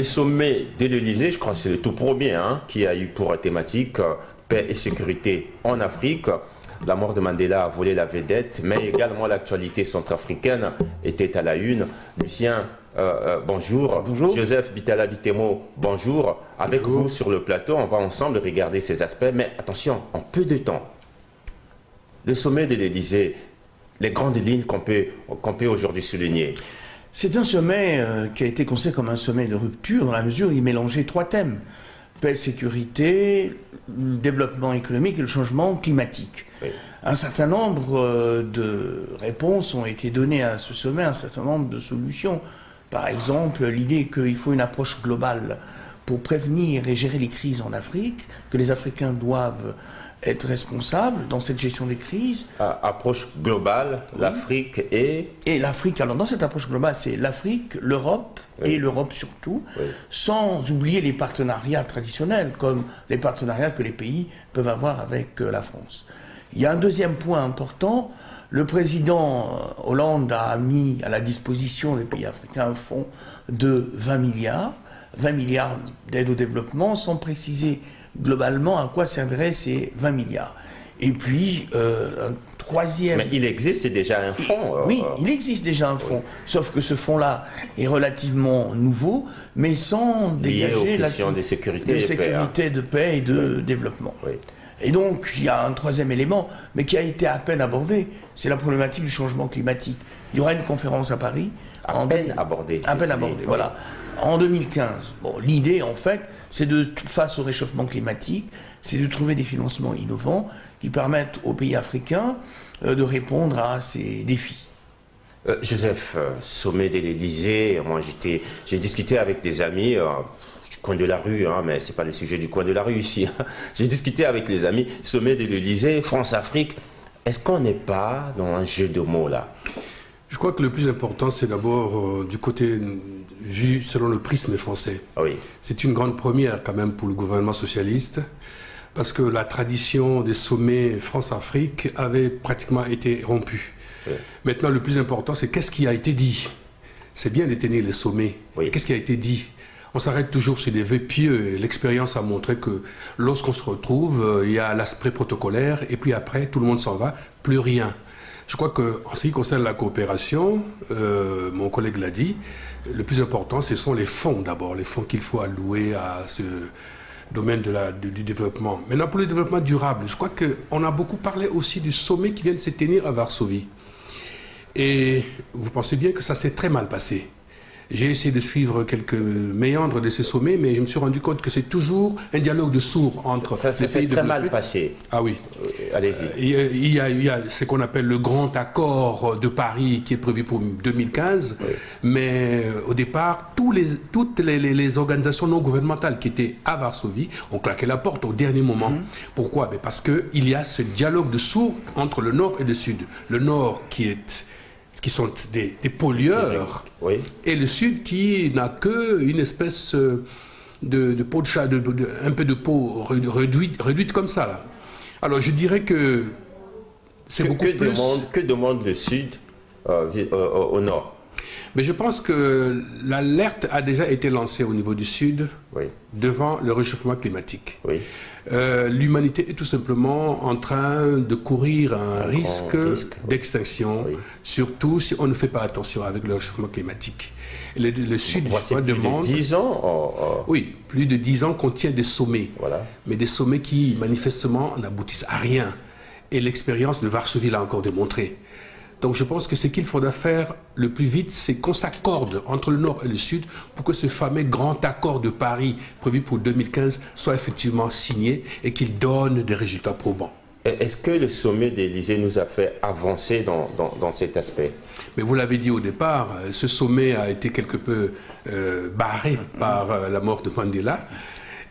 sommet de l'Élysée, je crois que c'est le tout premier hein, qui a eu pour thématique paix et sécurité en Afrique. La mort de Mandela a volé la vedette, mais également l'actualité centrafricaine était à la une. Lucien, bonjour. Bonjour. Joseph Bitala Bitemo, bonjour. Avec Bonjour. vous sur le plateau, on va ensemble regarder ces aspects, mais attention, en peu de temps. Le sommet de l'Élysée, les grandes lignes qu'on peut aujourd'hui souligner. C'est un sommet qui a été considéré comme un sommet de rupture dans la mesure où il mélangeait trois thèmes. Paix, sécurité, le développement économique et le changement climatique. Oui. Un certain nombre de réponses ont été données à ce sommet, un certain nombre de solutions. Par exemple, l'idée qu'il faut une approche globale pour prévenir et gérer les crises en Afrique, que les Africains doivent être responsables dans cette gestion des crises. Approche globale, oui. L'Afrique et l'Afrique, alors dans cette approche globale, c'est l'Afrique, l'Europe, oui. Et l'Europe surtout, oui. Sans oublier les partenariats traditionnels, comme les partenariats que les pays peuvent avoir avec la France. Il y a un deuxième point important, le président Hollande a mis à la disposition des pays africains un fonds de 20 milliards d'aide au développement, sans préciser globalement à quoi serviraient ces 20 milliards. Et puis, un troisième... Mais il existe déjà un fonds. Oui, il existe déjà un fonds. Oui. Sauf que ce fonds-là est relativement nouveau, mais sans dégager la de sécurité, de paix et de développement. Oui. Et donc, il y a un troisième élément, mais qui a été à peine abordé, c'est la problématique du changement climatique. Il y aura une conférence à Paris. À peine abordée. À peine abordée, voilà. En 2015. Bon, l'idée, en fait, c'est face au réchauffement climatique, c'est de trouver des financements innovants qui permettent aux pays africains de répondre à ces défis. Joseph, sommet de l'Élysée, moi j'ai discuté avec des amis du coin de la rue, hein, mais ce n'est pas le sujet du coin de la rue ici. J'ai discuté avec les amis, sommet de l'Élysée, France-Afrique. Est-ce qu'on n'est pas dans un jeu de mots là? Je crois que le plus important, c'est d'abord du côté vu selon le prisme français. Oui. C'est une grande première quand même pour le gouvernement socialiste, parce que la tradition des sommets France-Afrique avait pratiquement été rompue. Oui. Maintenant, le plus important, c'est qu'est-ce qui a été dit. C'est bien de tenir les sommets. Oui. Qu'est-ce qui a été dit? On s'arrête toujours sur des vœux pieux. L'expérience a montré que lorsqu'on se retrouve, il y a l'aspect protocolaire, et puis après, tout le monde s'en va, plus rien. Je crois qu'en ce qui concerne la coopération, mon collègue l'a dit, le plus important, ce sont les fonds d'abord, les fonds qu'il faut allouer à ce domaine du développement. Maintenant, pour le développement durable, je crois qu'on a beaucoup parlé aussi du sommet qui vient de se tenir à Varsovie. Et vous pensez bien que ça s'est très mal passé. J'ai essayé de suivre quelques méandres de ces sommets, mais je me suis rendu compte que c'est toujours un dialogue de sourds entre ça s'est très mal passé. Ah oui. Allez-y. Il y a ce qu'on appelle le grand accord de Paris qui est prévu pour 2015, oui. Mais au départ, toutes les organisations non gouvernementales qui étaient à Varsovie ont claqué la porte au dernier moment. Pourquoi? Parce qu'il y a ce dialogue de sourds entre le Nord et le Sud. Le Nord qui sont des pollueurs, oui. Et le Sud qui n'a qu'une espèce de peau de chat, un peu de peau réduite comme ça. Là. Alors je dirais que c'est beaucoup plus... Que demande le Sud au Nord? Mais je pense que l'alerte a déjà été lancée au niveau du Sud, oui. Devant le réchauffement climatique. Oui. L'humanité est tout simplement en train de courir un risque d'extinction, oui. Surtout si on ne fait pas attention avec le réchauffement climatique. Le Sud demande... Plus de 10 ans Oui, plus de 10 ans qu'on tient des sommets. Voilà. Mais des sommets qui, manifestement, n'aboutissent à rien. Et l'expérience de Varsovie l'a encore démontré. Donc je pense que ce qu'il faudra faire le plus vite, c'est qu'on s'accorde entre le Nord et le Sud pour que ce fameux grand accord de Paris prévu pour 2015 soit effectivement signé et qu'il donne des résultats probants. Est-ce que le sommet de l'Élysée nous a fait avancer dans cet aspect? Mais vous l'avez dit au départ, ce sommet a été quelque peu barré par la mort de Mandela.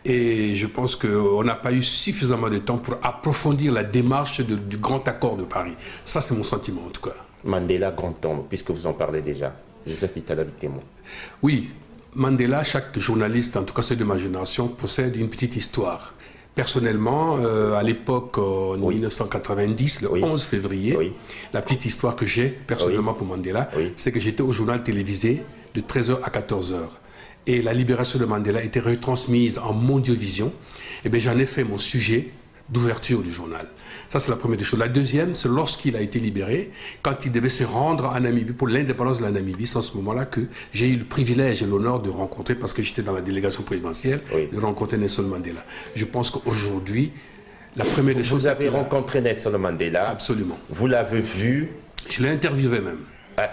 Et je pense qu'on n'a pas eu suffisamment de temps pour approfondir la démarche du grand accord de Paris. Ça, c'est mon sentiment, en tout cas. Mandela, grand homme, puisque vous en parlez déjà. Joseph Bitala Bitemo. Oui, Mandela, chaque journaliste, en tout cas ceux de ma génération, possède une petite histoire. Personnellement, à l'époque, en 1990, le 11 février, la petite histoire que j'ai personnellement pour Mandela, c'est que j'étais au journal télévisé de 13h à 14h. et la libération de Mandela était retransmise en Mondiovision, eh bien j'en ai fait mon sujet d'ouverture du journal. Ça, c'est la première des choses. La deuxième, c'est lorsqu'il a été libéré, quand il devait se rendre en Namibie pour l'indépendance de la Namibie. C'est en ce moment-là que j'ai eu le privilège et l'honneur de rencontrer, parce que j'étais dans la délégation présidentielle, de rencontrer Nelson Mandela. Je pense qu'aujourd'hui, la première des choses... Vous avez rencontré Nelson Mandela. Absolument. Vous l'avez vu. Je l'ai interviewé même.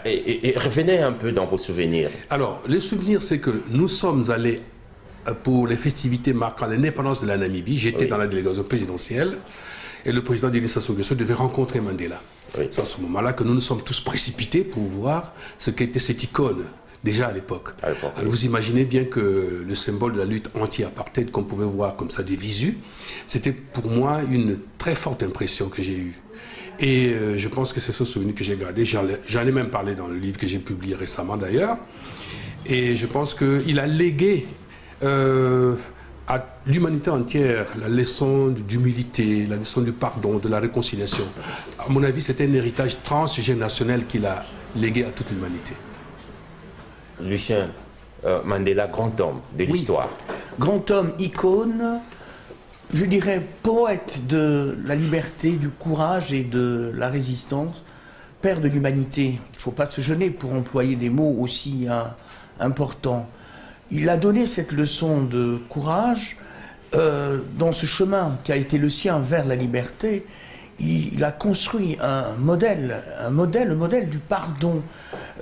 Et revenez un peu dans vos souvenirs. Alors, les souvenirs, c'est que nous sommes allés pour les festivités marquant l'indépendance de la Namibie. J'étais dans la délégation présidentielle et le président Denis Sassou Nguesso devait rencontrer Mandela. C'est à ce moment-là que nous nous sommes tous précipités pour voir ce qu'était cette icône, déjà à l'époque. Alors vous imaginez bien que le symbole de la lutte anti-apartheid qu'on pouvait voir comme ça des visus, c'était pour moi une très forte impression que j'ai eue. Et je pense que c'est ce souvenir que j'ai gardé. J'en ai même parlé dans le livre que j'ai publié récemment d'ailleurs. Et je pense qu'il a légué à l'humanité entière la leçon d'humilité, la leçon du pardon, de la réconciliation. À mon avis, c'était un héritage transgénérationnel qu'il a légué à toute l'humanité. Lucien Mandela, grand homme de l'histoire. Grand homme, icône, je dirais poète de la liberté, du courage et de la résistance, père de l'humanité. Il ne faut pas se gêner pour employer des mots aussi importants. Il a donné cette leçon de courage dans ce chemin qui a été le sien vers la liberté. Il a construit le modèle du pardon.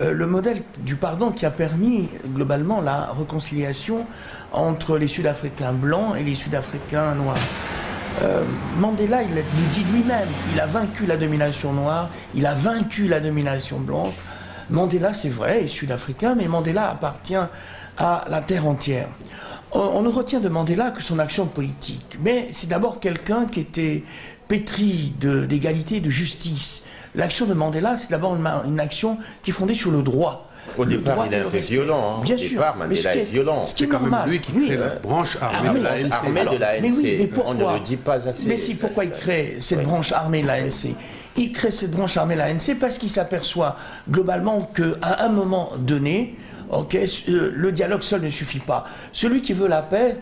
Le modèle du pardon qui a permis globalement la réconciliation entre les Sud-Africains blancs et les Sud-Africains noirs. Mandela, il nous dit lui-même, il a vaincu la domination noire, il a vaincu la domination blanche. Mandela, c'est vrai, est sud-africain, mais Mandela appartient à la terre entière. On ne retient de Mandela que son action politique, mais c'est d'abord quelqu'un qui était pétri d'égalité et de justice. L'action de Mandela, c'est d'abord une action qui est fondée sur le droit. Au départ, il est un peu violent. Hein. Bien sûr. Au départ, Mandela est violent. C'est quand même lui qui crée la branche armée de l'ANC. Mais pourquoi? On ne le dit pas assez. Mais si, pourquoi il crée cette branche armée de l'ANC? Il crée cette branche armée de l'ANC parce qu'il s'aperçoit globalement qu'à un moment donné, le dialogue seul ne suffit pas. Celui qui veut la paix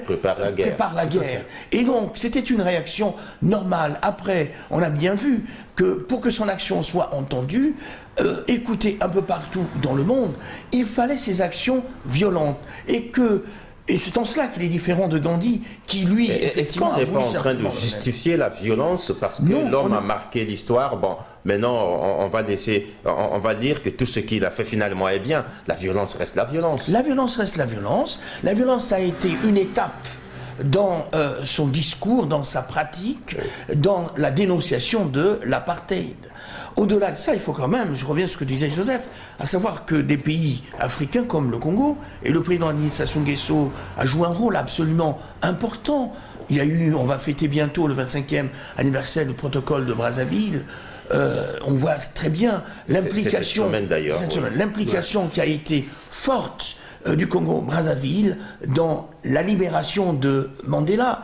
prépare la guerre. Et donc, c'était une réaction normale. Après, on a bien vu que pour que son action soit entendue, écoutée un peu partout dans le monde, il fallait ces actions violentes. Et c'est en cela qu'il est différent de Gandhi, qui lui, effectivement... Est-ce qu'on n'est pas en train de justifier la violence parce que l'homme a marqué l'histoire? Bon, maintenant, on va dire que tout ce qu'il a fait finalement est bien. La violence reste la violence. La violence reste la violence. La violence a été une étape dans son discours, dans sa pratique, dans la dénonciation de l'apartheid. Au-delà de ça, il faut quand même, je reviens à ce que disait Joseph, à savoir que des pays africains comme le Congo, et le président Denis Sassou Nguesso a joué un rôle absolument important. Il y a eu, on va fêter bientôt le 25e anniversaire du protocole de Brazzaville. On voit très bien l'implication, l'implication qui a été forte du Congo-Brazzaville dans la libération de Mandela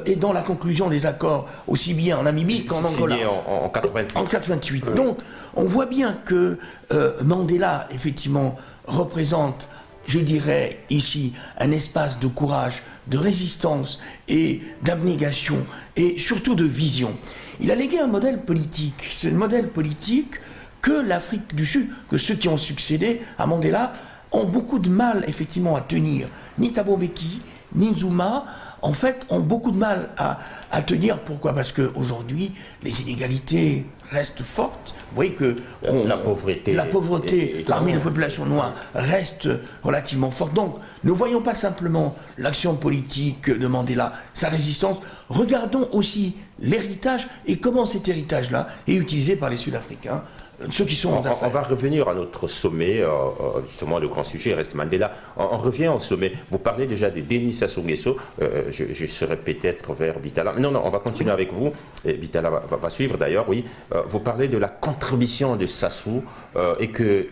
et dans la conclusion des accords aussi bien en Namibie qu'en Angola. En 88. En 88. Oui. Donc, on voit bien que Mandela, effectivement, représente, je dirais ici, un espace de courage, de résistance et d'abnégation et surtout de vision. Il a légué un modèle politique. C'est le modèle politique que l'Afrique du Sud, que ceux qui ont succédé à Mandela, ont beaucoup de mal, effectivement, à tenir. Ni Thabo Mbeki, ni Nzuma, en fait, ont beaucoup de mal à tenir. Pourquoi? Parce qu'aujourd'hui, les inégalités restent fortes. Vous voyez que la pauvreté parmi la population noire reste relativement forte. Donc, ne voyons pas simplement l'action politique de Mandela, sa résistance. Regardons aussi l'héritage et comment cet héritage-là est utilisé par les Sud-Africains. Ceux qui sont en affaires. On va revenir à notre sommet, justement le grand sujet reste Mandela. On revient au sommet. Vous parlez déjà de Denis Sassou Nguesso, je serai peut-être vers Bitala. Non, on va continuer avec vous, et Bitala va suivre d'ailleurs, oui. Vous parlez de la contribution de Sassou et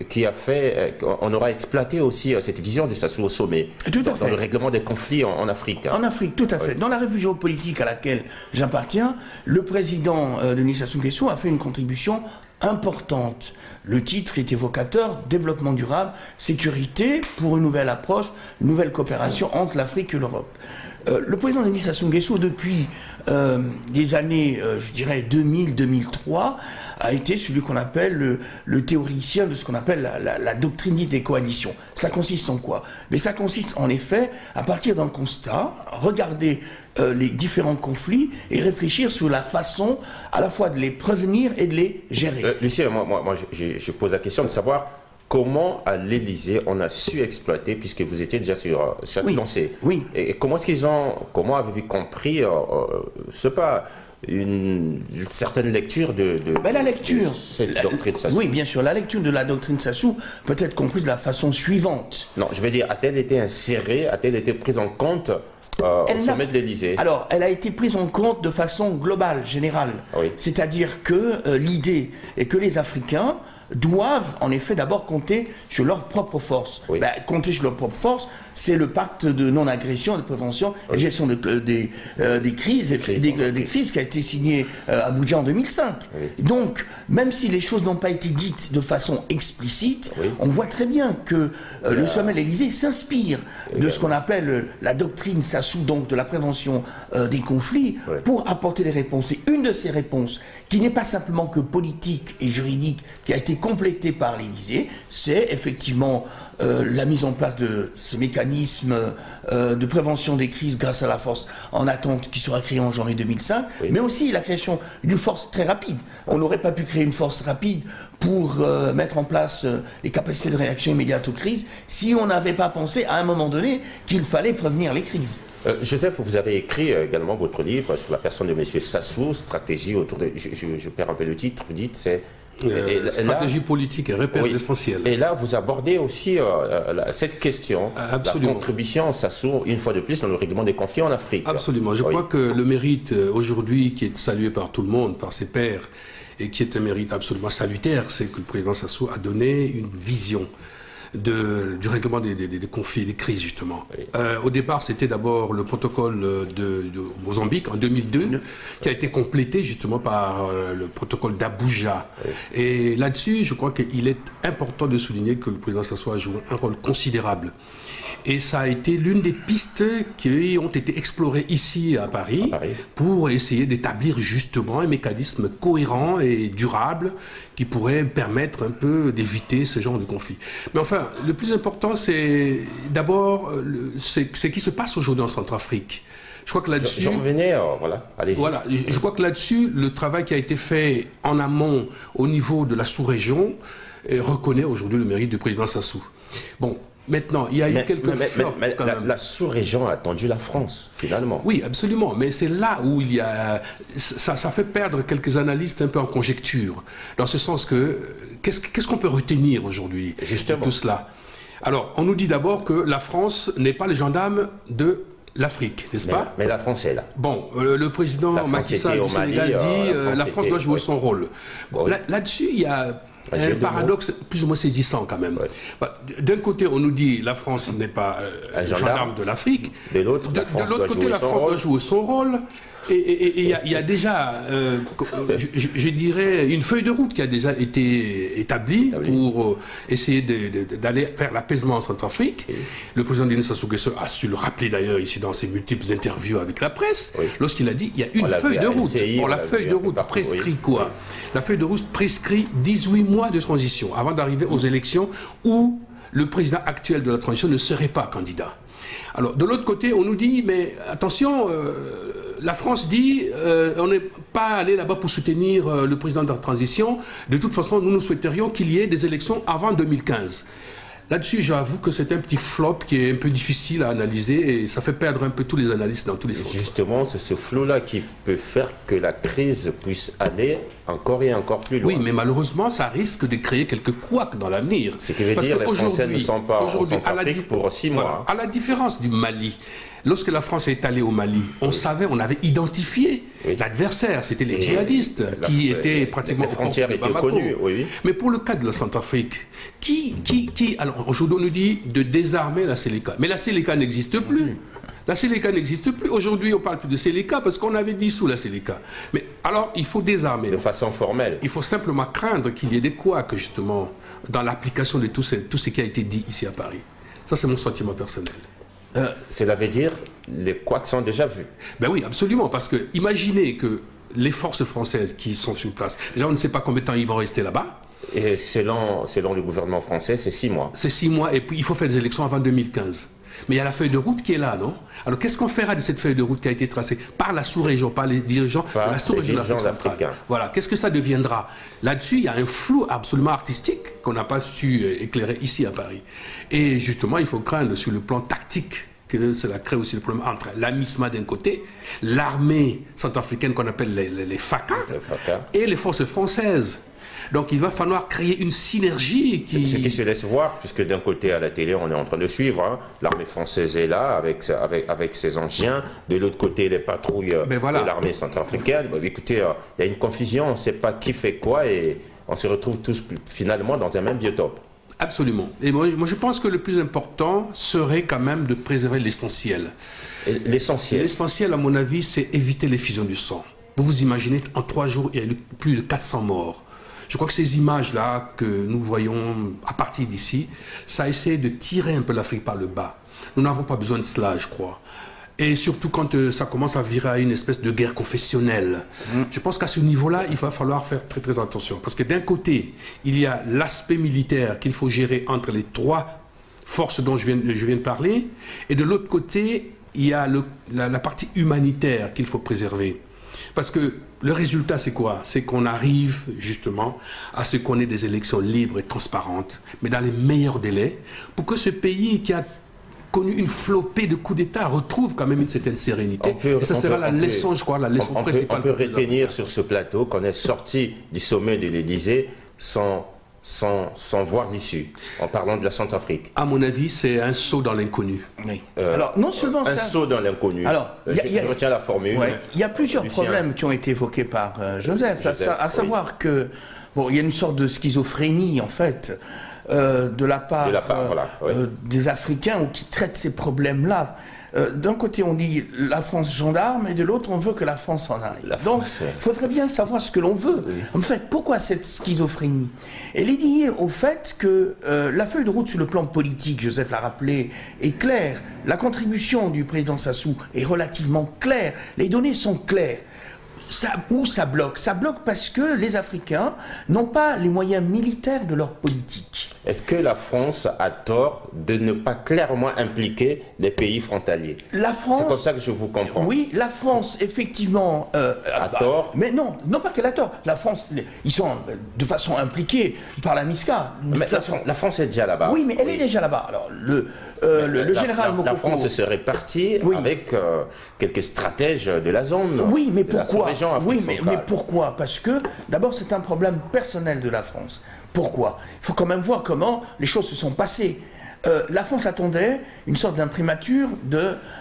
qui a fait, on aura exploité aussi cette vision de Sassou au sommet, dans le règlement des conflits en Afrique. En Afrique, tout à fait. Dans la revue géopolitique à laquelle j'appartiens, le président Denis Sassou Nguesso a fait une contribution importante. Le titre est évocateur, développement durable, sécurité pour une nouvelle approche, une nouvelle coopération entre l'Afrique et l'Europe. Le président Denis Sassou Nguesso, depuis les années, je dirais 2000-2003, a été celui qu'on appelle le théoricien de ce qu'on appelle la doctrine dite des coalitions. Ça consiste en quoi? Mais ça consiste en effet, à partir d'un constat, regarder les différents conflits et réfléchir sur la façon à la fois de les prévenir et de les gérer. Lucien, moi je pose la question de savoir comment à l'Élysée on a su exploiter, puisque vous étiez déjà sur cette lancée. Oui. Et comment avez-vous compris, c'est pas une certaine lecture de la lecture, cette doctrine Sassou? Oui, bien sûr, la lecture de la doctrine Sassou peut être comprise de la façon suivante. Non, je veux dire, a-t-elle été insérée, a-t-elle été prise en compte au sommet de l'Élysée? Alors, elle a été prise en compte de façon globale, générale. Oui. C'est-à-dire que l'idée est que les Africains doivent en effet d'abord compter sur leurs propres forces. Oui. Compter sur leurs propres forces, c'est le pacte de non-agression, de prévention et de gestion des crises, des crises qui a été signé à Abuja en 2005. Oui. Donc, même si les choses n'ont pas été dites de façon explicite, on voit très bien que le sommet de l'Élysée s'inspire de ce qu'on appelle la doctrine Sassou, donc de la prévention des conflits, pour apporter des réponses. Et une de ces réponses, qui n'est pas simplement que politique et juridique, qui a été complétée par l'Élysée, c'est effectivement la mise en place de ce mécanisme de prévention des crises grâce à la force en attente qui sera créée en janvier 2005, mais aussi la création d'une force très rapide. On n'aurait pas pu créer une force rapide pour mettre en place les capacités de réaction immédiate aux crises si on n'avait pas pensé à un moment donné qu'il fallait prévenir les crises. Joseph, vous avez écrit également votre livre sur la personne de M. Sassou, stratégie autour de... Je perds un peu le titre, vous dites, c'est... stratégie politique et repères essentiels. Et là, vous abordez aussi cette question, la contribution Sassou, une fois de plus, dans le règlement des conflits en Afrique. Absolument. Je crois que le mérite aujourd'hui, qui est salué par tout le monde, par ses pairs, et qui est un mérite absolument salutaire, c'est que le président Sassou a donné une vision du règlement des conflits, des crises, justement. Oui. Au départ, c'était d'abord le protocole de Mozambique, en 2002, qui a été complété, justement, par le protocole d'Abuja. Oui. Et là-dessus, je crois qu'il est important de souligner que le président Sassou a joué un rôle considérable. Et ça a été l'une des pistes qui ont été explorées ici à Paris pour essayer d'établir justement un mécanisme cohérent et durable qui pourrait permettre un peu d'éviter ce genre de conflit. Mais enfin, le plus important, c'est d'abord ce qui se passe aujourd'hui en Centrafrique. Je crois que là-dessus... J'en revenais, voilà, allez-y. Voilà, je crois que là-dessus, le travail qui a été fait en amont au niveau de la sous-région reconnaît aujourd'hui le mérite du président Sassou. Bon. Maintenant, il y a eu quelques flops quand même. La sous-région a attendu la France, finalement. Oui, absolument. Mais c'est là où il y a... Ça fait perdre quelques analystes un peu en conjecture. Dans ce sens que... Qu'est-ce qu'on peut retenir aujourd'hui de tout cela? Alors, on nous dit d'abord que la France n'est pas le gendarme de l'Afrique, n'est-ce pas? Mais la France est là. Bon, le président Macky Sall du Sénégal dit la France doit jouer son rôle. Bon, là-dessus, il y a... un paradoxe plus ou moins saisissant quand même. D'un côté, on nous dit la France n'est pas un gendarme de l'Afrique. De l'autre côté, la France doit jouer son rôle. Et il y a déjà, je dirais, une feuille de route qui a déjà été établie pour essayer d'aller vers l'apaisement en Centrafrique. Le président Denis Sassou Nguesso a su le rappeler d'ailleurs ici dans ses multiples interviews avec la presse, lorsqu'il a dit il y a une feuille de route. Bon, la feuille de route prescrit quoi? La feuille de route prescrit 18 mois de transition avant d'arriver aux élections où le président actuel de la transition ne serait pas candidat. Alors, de l'autre côté, on nous dit, mais attention, la France dit, on n'est pas allé là-bas pour soutenir le président de la transition. De toute façon, nous souhaiterions qu'il y ait des élections avant 2015. Là-dessus, j'avoue que c'est un petit flop qui est un peu difficile à analyser et ça fait perdre un peu tous les analystes dans tous les sens. Justement, c'est ce flot-là qui peut faire que la crise puisse aller encore et encore plus loin. Oui, mais malheureusement, ça risque de créer quelques couacs dans l'avenir. Ce qui veut dire que les Français ne sont pas en Centrafrique pour 6 mois. Voilà, à la différence du Mali, lorsque la France est allée au Mali, on savait, on avait identifié l'adversaire, c'était les djihadistes qui étaient pratiquement aux frontières étaient connues. Mais pour le cas de la Centrafrique, alors aujourd'hui on nous dit de désarmer la Séléka, mais la Séléka n'existe plus. La Séléka n'existe plus. Aujourd'hui, on ne parle plus de Séléka parce qu'on avait dissous la Séléka. Mais alors, il faut désarmer. De façon formelle. Il faut simplement craindre qu'il y ait des couacs, justement, dans l'application de tout ce qui a été dit ici à Paris. Ça, c'est mon sentiment personnel. Cela veut dire les couacs sont déjà vus. Ben oui, absolument. Parce que imaginez que les forces françaises qui sont sur place, déjà, on ne sait pas combien de temps ils vont rester là-bas. Et selon le gouvernement français, c'est 6 mois. C'est 6 mois, et puis il faut faire des élections avant 2015. Mais il y a la feuille de route qui est là, non? Alors qu'est-ce qu'on fera de cette feuille de route qui a été tracée par la sous-région, par les dirigeants de la sous-région de l'Afrique centrale? Voilà, qu'est-ce que ça deviendra? Là-dessus, il y a un flou absolument artistique qu'on n'a pas su éclairer ici à Paris. Et justement, il faut craindre sur le plan tactique que cela crée aussi le problème entre la MISMA d'un côté, l'armée centrafricaine qu'on appelle les FACA, et les forces françaises. Donc il va falloir créer une synergie qui... Ce qui se laisse voir, puisque d'un côté à la télé on est en train de suivre, hein, l'armée française est là avec ses engins, de l'autre côté les patrouilles de l'armée centrafricaine. Bon, écoutez, il y a une confusion, on ne sait pas qui fait quoi et on se retrouve tous finalement dans un même biotope. Absolument. Et moi je pense que le plus important serait quand même de préserver l'essentiel. L'essentiel? L'essentiel, à mon avis, c'est éviter l'effusion du sang. Vous vous imaginez, en 3 jours, il y a eu plus de 400 morts. Je crois que ces images-là que nous voyons à partir d'ici, ça essaie de tirer un peu l'Afrique par le bas. Nous n'avons pas besoin de cela, je crois. Et surtout quand ça commence à virer à une espèce de guerre confessionnelle. Je pense qu'à ce niveau-là, il va falloir faire très très attention. Parce que d'un côté, il y a l'aspect militaire qu'il faut gérer entre les 3 forces dont je viens de parler. Et de l'autre côté, il y a la partie humanitaire qu'il faut préserver. Parce que le résultat, c'est quoi? C'est qu'on arrive justement à ce qu'on ait des élections libres et transparentes, mais dans les meilleurs délais, pour que ce pays qui a connu une flopée de coups d'État retrouve quand même une certaine sérénité. Et ça sera la leçon, je crois, la leçon principale. On peut retenir sur ce plateau qu'on est sorti du sommet de l'Élysée sans voir l'issue, en parlant de la Centrafrique. À mon avis, c'est un saut dans l'inconnu. Oui. Alors, non seulement un saut dans l'inconnu. Alors, je retiens la formule. Ouais, il y a plusieurs problèmes qui ont été évoqués par Joseph, à savoir que, bon, il y a une sorte de schizophrénie, en fait, de la part des Africains qui traitent ces problèmes-là. D'un côté, on dit la France gendarme, et de l'autre, on veut que la France en aille. Donc, il faudrait bien savoir ce que l'on veut. Oui. En fait, pourquoi cette schizophrénie? Elle est liée au fait que la feuille de route sur le plan politique, Joseph l'a rappelé, est claire. La contribution du président Sassou est relativement claire. Les données sont claires. Où ça bloque? Ça bloque parce que les Africains n'ont pas les moyens militaires de leur politique. Est-ce que la France a tort de ne pas clairement impliquer les pays frontaliers? La France... C'est comme ça que je vous comprends. Oui, la France, effectivement... a tort. Mais non pas qu'elle a tort. La France, ils sont de façon impliqués par la MISCA. La France est déjà là-bas. Oui, mais elle est déjà là-bas. Alors, le général Mokoko... La France se répartit avec quelques stratèges de la zone. Oui, mais pourquoi? Oui, mais pourquoi? Parce que, d'abord, c'est un problème personnel de la France. Pourquoi? Il faut quand même voir comment les choses se sont passées. La France attendait une sorte d'imprimature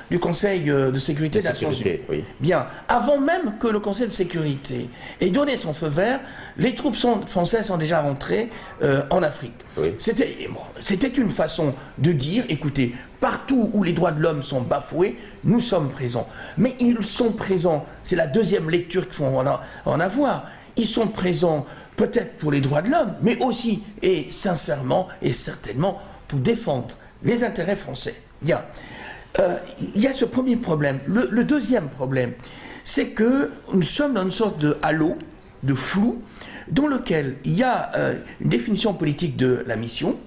du Conseil de sécurité des Nations Unies. Oui. Bien, avant même que le Conseil de sécurité ait donné son feu vert, les troupes françaises sont déjà rentrées en Afrique. Oui. C'était une façon de dire, écoutez, partout où les droits de l'homme sont bafoués, nous sommes présents. Mais ils sont présents, c'est la deuxième lecture qu'il faut en avoir, ils sont présents peut-être pour les droits de l'homme, mais aussi, et sincèrement et certainement, pour défendre les intérêts français. Bien. Il y a ce premier problème. Le deuxième problème, c'est que nous sommes dans une sorte de halo, de flou, dans lequel il y a une définition politique de la mission,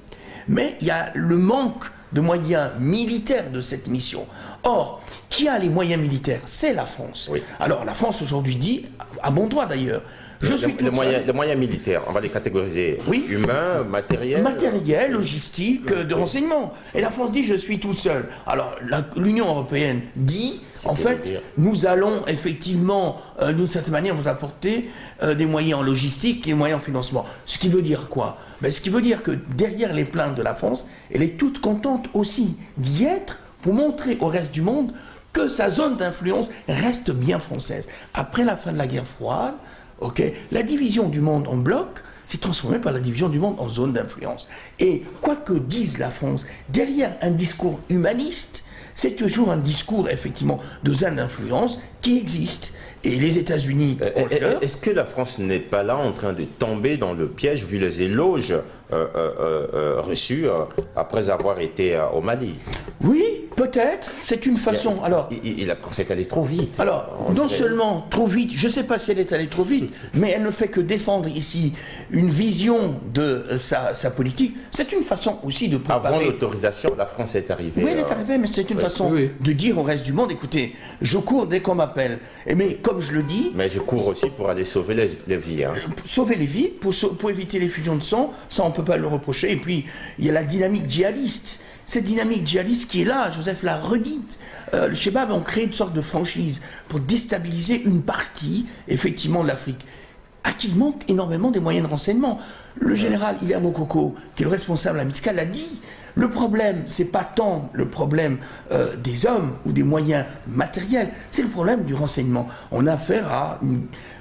mais il y a le manque de moyens militaires de cette mission. Or, qui a les moyens militaires? C'est la France. Oui. Alors, la France aujourd'hui dit, à bon droit d'ailleurs, les moyens militaires, on va les catégoriser. Oui. Humains, matériels. Matériel, logistique, de renseignement. Et la France dit, je suis toute seule. Alors, l'Union européenne dit, en fait, nous allons effectivement, d'une certaine manière, vous apporter des moyens en logistique et des moyens en financement. Ce qui veut dire quoi? Ben, ce qui veut dire que derrière les plaintes de la France, elle est toute contente aussi d'y être pour montrer au reste du monde que sa zone d'influence reste bien française. Après la fin de la guerre froide, la division du monde en bloc s'est transformée par la division du monde en zone d'influence. Et quoi que dise la France, derrière un discours humaniste, c'est toujours un discours, effectivement, de zone d'influence qui existe. Et les États-Unis... Est-ce que la France n'est pas là en train de tomber dans le piège, vu les éloges reçus après avoir été au Mali? Oui, peut-être, c'est une façon. Alors, la France est allée trop vite. Alors, non seulement trop vite, je ne sais pas si elle est allée trop vite, mais elle ne fait que défendre ici une vision de sa politique. C'est une façon aussi de préparer... Avant l'autorisation, la France est arrivée. Oui, elle est arrivée, mais c'est une façon de dire au reste du monde, écoutez, je cours dès qu'on m'appelle. Mais comme je le dis... Mais je cours aussi pour aller sauver les vies. Hein. Sauver les vies, pour éviter les fusions de sang, ça on ne peut pas le reprocher. Et puis, il y a la dynamique djihadiste. Cette dynamique djihadiste qui est là, Joseph l'a redite. Le Chebab ont créé une sorte de franchise pour déstabiliser une partie, effectivement, de l'Afrique, à qui il manque énormément des moyens de renseignement. Le général Hilaire Mokoko, qui est le responsable à Miska, l'a dit. Le problème, c'est pas tant le problème des hommes ou des moyens matériels, c'est le problème du renseignement. On a affaire à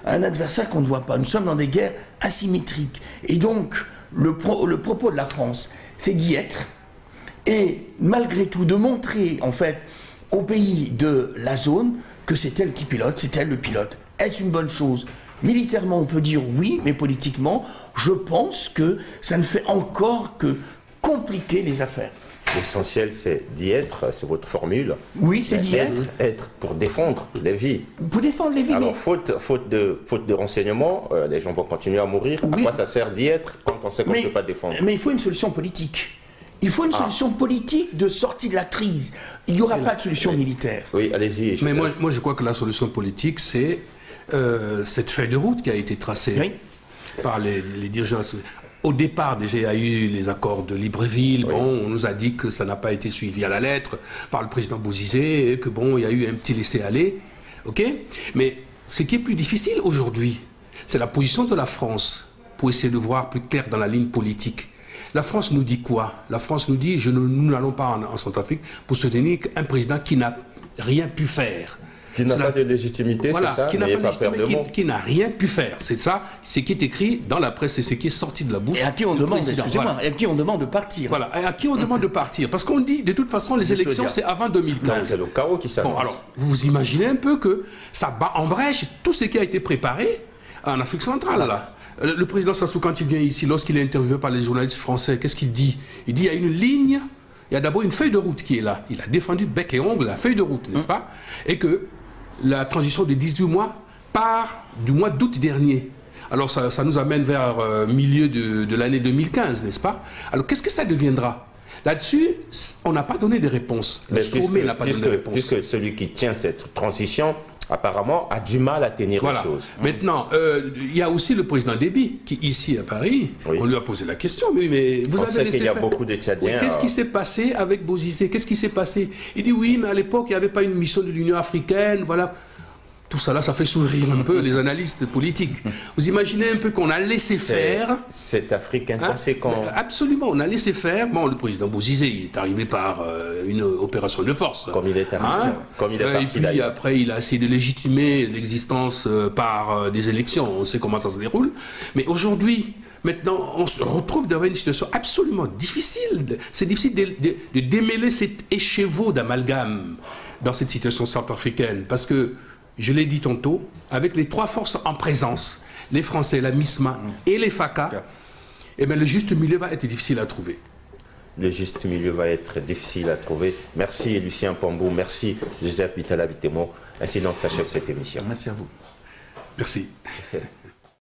un adversaire qu'on ne voit pas. Nous sommes dans des guerres asymétriques. Et donc, le propos de la France, c'est d'y être, et malgré tout de montrer, en fait, aux pays de la zone que c'est elle qui pilote, c'est elle le pilote. Est-ce une bonne chose? Militairement, on peut dire oui, mais politiquement, je pense que ça ne fait encore que compliquer les affaires. L'essentiel, c'est d'y être, c'est votre formule. Oui, c'est d'y être. Être pour défendre les vies. Pour défendre les vies. Alors, faute de renseignements, les gens vont continuer à mourir. Oui. À quoi ça sert d'y être quand on sait qu'on ne peut pas défendre? Mais il faut une solution politique. Il faut une solution politique de sortie de la crise. Il n'y aura pas de solution militaire. Oui, allez-y. Mais moi, je crois que la solution politique, c'est cette feuille de route qui a été tracée par les dirigeants. Au départ, déjà, il y a eu les accords de Libreville. Oui. Bon, on nous a dit que ça n'a pas été suivi à la lettre par le président Bozizé, et que bon, il y a eu un petit laisser-aller. OK? Mais ce qui est plus difficile aujourd'hui, c'est la position de la France pour essayer de voir plus clair dans la ligne politique. La France nous dit quoi? La France nous dit, nous n'allons pas en Centrafrique pour soutenir un président qui n'a rien pu faire. Qui n'a pas de légitimité, voilà, c'est ça, qui n'a rien pu faire. C'est ça, ce qui est écrit dans la presse, c'est ce qui est sorti de la bouche. Et à qui on demande, excusez-moi, et à qui on demande de partir. Voilà, et à qui on demande de partir. Parce qu'on dit, de toute façon, les élections, c'est avant 2015. C'est le chaos qui s'annonce. Bon, alors, vous imaginez un peu que ça bat en brèche tout ce qui a été préparé en Afrique centrale, là. Le président Sassou, quand il vient ici, lorsqu'il est interviewé par les journalistes français, qu'est-ce qu'il dit? Il dit, il y a une ligne, il y a d'abord une feuille de route qui est là. Il a défendu bec et ongle la feuille de route, n'est-ce pas? Et que la transition de 18 mois part du mois d'août dernier. Alors ça nous amène vers milieu de l'année 2015, n'est-ce pas? Alors qu'est-ce que ça deviendra? Là-dessus, on n'a pas donné de réponse. Le sommet n'a pas donné de réponse. Puisque celui qui tient cette transition, apparemment, a du mal à tenir les choses. Maintenant, il y a aussi le président Déby, qui ici à Paris, on lui a posé la question, mais vous avez laissé faire. Beaucoup de Tchadiens. Oui, qu'est-ce qui s'est passé avec Bozizé? Qu'est-ce qui s'est passé? Il dit oui, mais à l'époque, il n'y avait pas une mission de l'Union africaine, voilà. Tout ça là, ça fait sourire un peu les analystes politiques. Vous imaginez un peu qu'on a laissé faire. Cet Afrique inconséquent. Absolument, on a laissé faire. Bon, le président Bozizé, il est arrivé par une opération de force. Comme il est arrivé. Comme il est parti, et puis après, il a essayé de légitimer l'existence par des élections. On sait comment ça se déroule. Mais aujourd'hui, maintenant, on se retrouve devant une situation absolument difficile. C'est difficile de démêler cet écheveau d'amalgame dans cette situation centrafricaine. Parce que, je l'ai dit tantôt, avec les trois forces en présence, les Français, la MISMA et les FACA, eh bien, le juste milieu va être difficile à trouver. Le juste milieu va être difficile à trouver. Merci Lucien Pambou, merci Joseph Bitala Bitemo. Ainsi donc s'achève cette émission. Merci à vous. Merci.